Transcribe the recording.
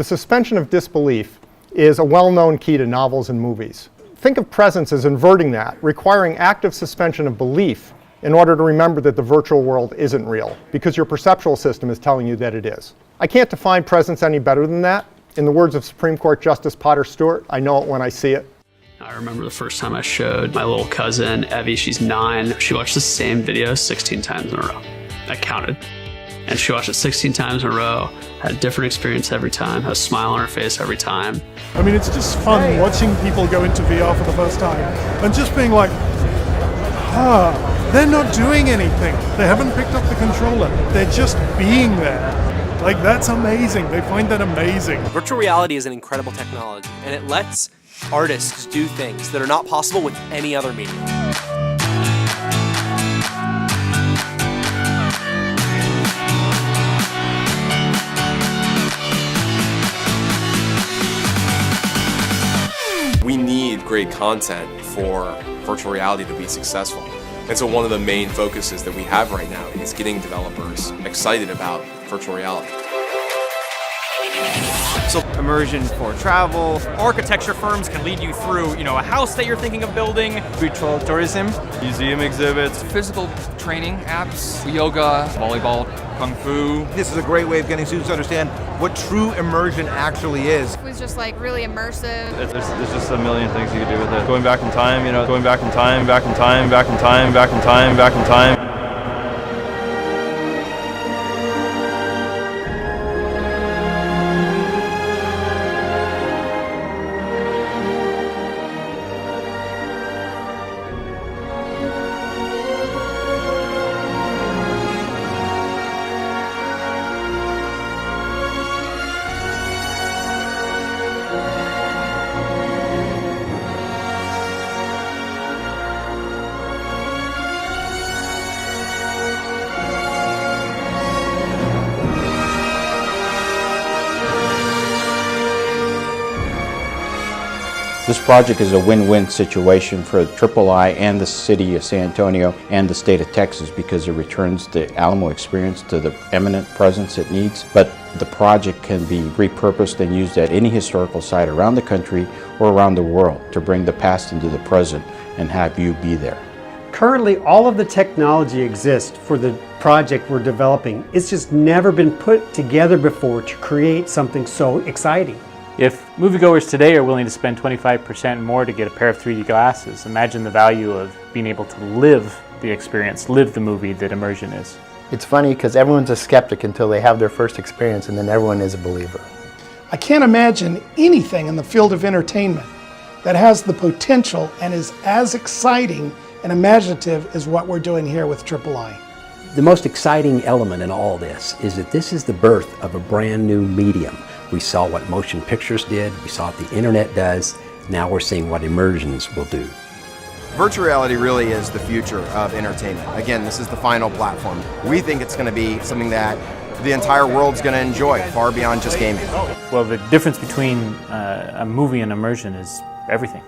The suspension of disbelief is a well-known key to novels and movies. Think of presence as inverting that, requiring active suspension of belief in order to remember that the virtual world isn't real, because your perceptual system is telling you that it is. I can't define presence any better than that. In the words of Supreme Court Justice Potter Stewart, I know it when I see it. I remember the first time I showed my little cousin, Evie, she's 9. She watched the same video 16 times in a row. I counted. And she watched it 16 times in a row, had a different experience every time, had a smile on her face every time. I mean, it's just fun watching people go into VR for the first time and just being like, they're not doing anything. They haven't picked up the controller. They're just being there. Like, that's amazing. They find that amazing. Virtual reality is an incredible technology, and it lets artists do things that are not possible with any other medium. We need great content for virtual reality to be successful. And so one of the main focuses that we have right now is getting developers excited about virtual reality. So immersion for travel. Architecture firms can lead you through, a house that you're thinking of building. Virtual tourism. Museum exhibits. Physical training apps, yoga, volleyball, kung fu. This is a great way of getting students to understand what true immersion actually is. It was just like really immersive. There's just a million things you can do with it. Going back in time, going back in time, back in time, back in time, back in time, back in time. This project is a win-win situation for III and the city of San Antonio and the state of Texas because it returns the Alamo experience to the eminent presence it needs. But the project can be repurposed and used at any historical site around the country or around the world to bring the past into the present and have you be there. Currently, all of the technology exists for the project we're developing. It's just never been put together before to create something so exciting. If moviegoers today are willing to spend 25% more to get a pair of 3D glasses, imagine the value of being able to live the experience, live the movie that immersion is. It's funny because everyone's a skeptic until they have their first experience, and then everyone is a believer. I can't imagine anything in the field of entertainment that has the potential and is as exciting and imaginative as what we're doing here with III. The most exciting element in all this is that this is the birth of a brand new medium. We saw what motion pictures did, we saw what the internet does, now we're seeing what immersions will do. Virtual reality really is the future of entertainment. Again, this is the final platform. We think it's going to be something that the entire world's going to enjoy, far beyond just gaming. Well, the difference between a movie and immersion is everything.